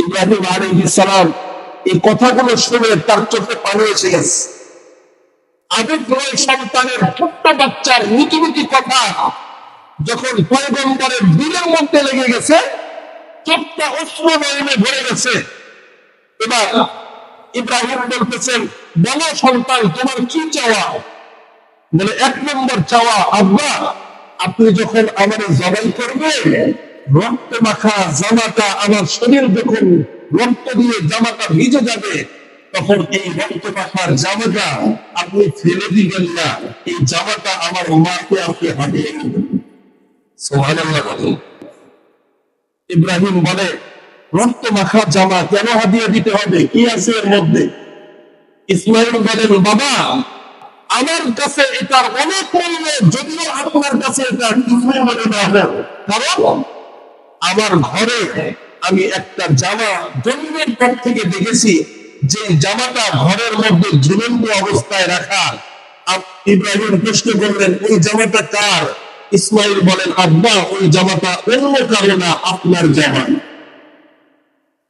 ইব্রাহিম আলাইহিস সালাম এই কথাগুলো শুনে তার চোখে পানি এসে গেছে। আবেগময় সন্তানের ছোট্ট বাচ্চার মিটি মিটি কথা যখন পয়গম্বরের দিলের মধ্যে লেগে গেছে, চোখটা অশ্রু নয়নে ভরে গেছে। এবার ইব্রাহিম বলতেছেন, বলো সন্তান, তোমার কি চাওয়া? বলে, এক নম্বর চাওয়া, আব্বা আপনি যখন আমার জবাই করবেন, রক্ত মাখা জামাটা, আমার শরীর যখন রক্ত দিয়ে জামাটা ভিজে যাবে, তখন এই রক্ত মাখার জামাটা আপনি ফেলে দিবেন না, এই জামাটা আমার মাকে আপনি হারিয়ে দিবেন। সুবহানাল্লাহ। ইব্রাহিম বলে, রক্ত মাখা জামা কেন হাদিয়া দিতে হবে, কি আছে এর মধ্যে? ইসমাইল বলেন, বাবা আমার কাছে এটার অনেক মূল্য, যদিও আপনার কাছে এটা কিছুই মনে না হয়, কারণ আমার ঘরে আমি একটা জামা জন্মের পর থেকে দেখেছি, যে জামাটা ঘরের মধ্যে ঝুলন্ত অবস্থায় রাখা। ইব্রাহিম প্রশ্ন করলেন, ওই জামাটা কার? ইসমাইল বলেন, আব্বা ওই জামাটা অন্য কারো না, আপনার জামা।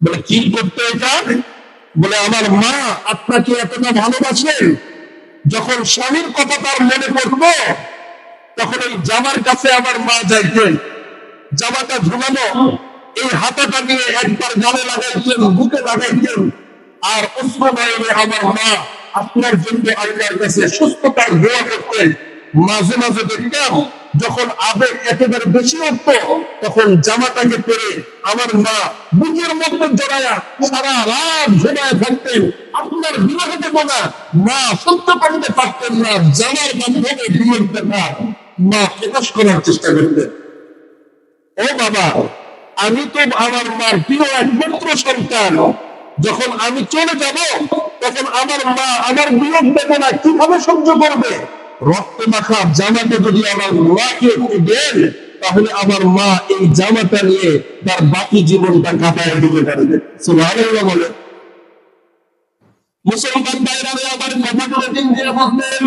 বলে, কি করতে এটা? বলে, আমার মা আপনাকে এতটা ভালোবাসেন, যখন স্বামীর কথা তার মনে পড়তো তখন এই জামার কাছে আমার মা যাইতেন, জামাটা ঝুলানো, এই হাতাটা নিয়ে একবার গালে লাগাইতেন, বুকে লাগাইতেন, আর অশ্রু আমার মা আপনার জন্য আল্লাহর কাছে সুস্থতার দোয়া করতেন। মাঝে মাঝে দেখতাম যখন আবেগ একেবারে বেশি উঠত, তখন জামাটাকে পরে আমার মা বুকের মধ্যে জড়ায়া সারা রাত ঘুমায় থাকতেন। আপনার বিবাহ দেব না, মা সত্য করতে পারতেন না, জামার মাধ্যমে বিয়ের কথা মা প্রকাশ করার চেষ্টা করতেন। ও বাবা, আমি তো আমার মার প্রিয় একমাত্র সন্তান, যখন আমি চলে যাব তখন আমার মা আমার বিয়োগ বেদনা কিভাবে সহ্য করবে? রক্ত মাখা জামাটা যদি আমার মাকে দেন, তাহলে আমার মা এই জামাটা নিয়ে তার বাকি জীবনটা কাটায় দিতে পারবে। সুবহানাল্লাহ বলে। মুসলমান ভাইরা আমার কথাগুলো দিন দিয়ে বলতেন,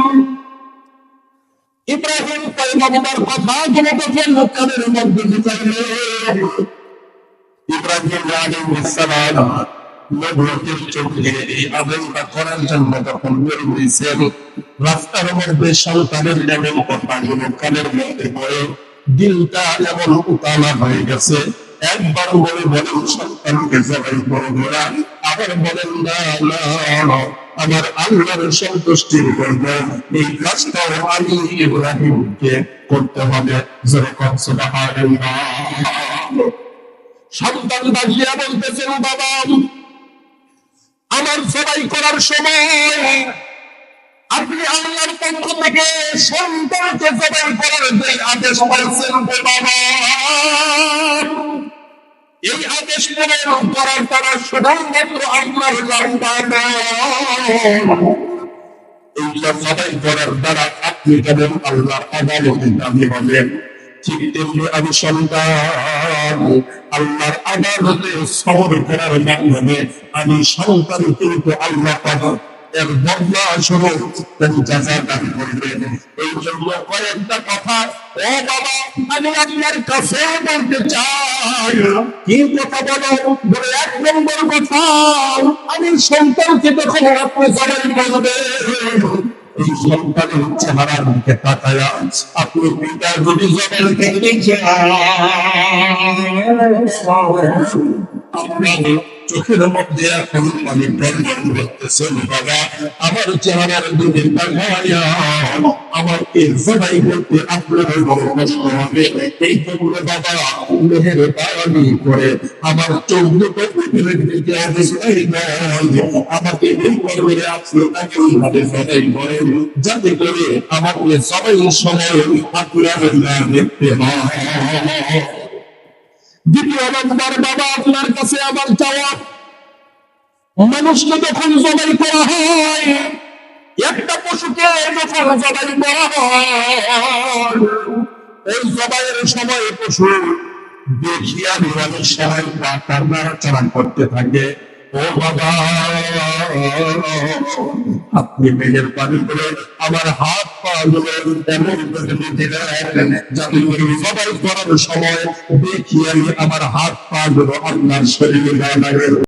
ইব্রাহিম পয়গম্বর কথাগুলো যখন কানের মধ্যে ঢুকাইলেন, ইব্রাহিম আলাইহিস সালাম নবুয়তের চোখে এই আবেগটা করার জন্য তখন বের হয়েছেন, রাস্তার মধ্যে সন্তানের নামে কথাগুলো কানের মধ্যে পড়ে দিলটা এমন উতালা হয়ে গেছে। একবার বলে বলেন সন্তানকে জবাই করবো না, আবার বলেন না না আমার আল্লাহর সন্তুষ্টির জন্য এই কাজটাও আমি ইব্রাহিমকে করতে হবে। যেরকম সুবহানাল্লাহ। সন্তান দাঁড়িয়ে বলতেছেন, বাবা আমার জবাই করার সময় আপনি আল্লাহর পক্ষ থেকে সন্তানকে জবাই করার যে আদেশ পাইছেন, বাবা এই আদেশ পালন করার দ্বারা শুধুমাত্র আপনার লম্বা এইটা জবাই করার দ্বারা আপনি কেবল আল্লাহর আদালতে দাবি হবেন। ঠিক তেমনি আমি সন্তান আল্লাহর আদালতে সবর করার মাধ্যমে আমি সন্তান কিন্তু আল্লাহ পাবো, এর বদলা স্বরূপ জাযা দান করবেন। এই জন্য কয়েকটা কথা ও বাবা আমি আপনার কাছে বলতে চাই। কি কথা বলো? বলে, এক নম্বর কথা, আমি সন্তানকে যখন আপনি জবাই করবেন, এই সন্তানের চেহারার দিকে তাকায়া আপনি পিতার যদি জবাই করতে চান, আপনার চোখের মধ্যে এখন আমি প্রমাণ করতেছেন, বাবা আমার চেহারার দিকে তাকায়া আমাকে জবাই করতে আপনার বড় কষ্ট হবে। এই জন্য বাবা মেহেরবানি করে আমার চোখ দুটো পিঠের দিকে আমাকে এই করে আপনি এমনভাবে জবাই করেন যাতে করে আমাকে জবাইয়ের সময় আপনার না দেখতে হয়। দ্বিতীয় নম্বর, বাবা আপনার কাছে আবার চাওয়া, মানুষকে যখন জবাই করা হয়, একটা পশুকে যখন জবাই করা হয়, এই জবাইয়ের সময় পশু দেখিয়া নিরামিষ সময় তার নাড়াচাড়া করতে থাকে। ও বাবা আপনি মেহেরবানি করে আমার হাত পা গুলো এমন যাতে করে জবাই করার সময় দেখি আমি আমার হাত পা গুলো আপনার শরীরে না লাগে।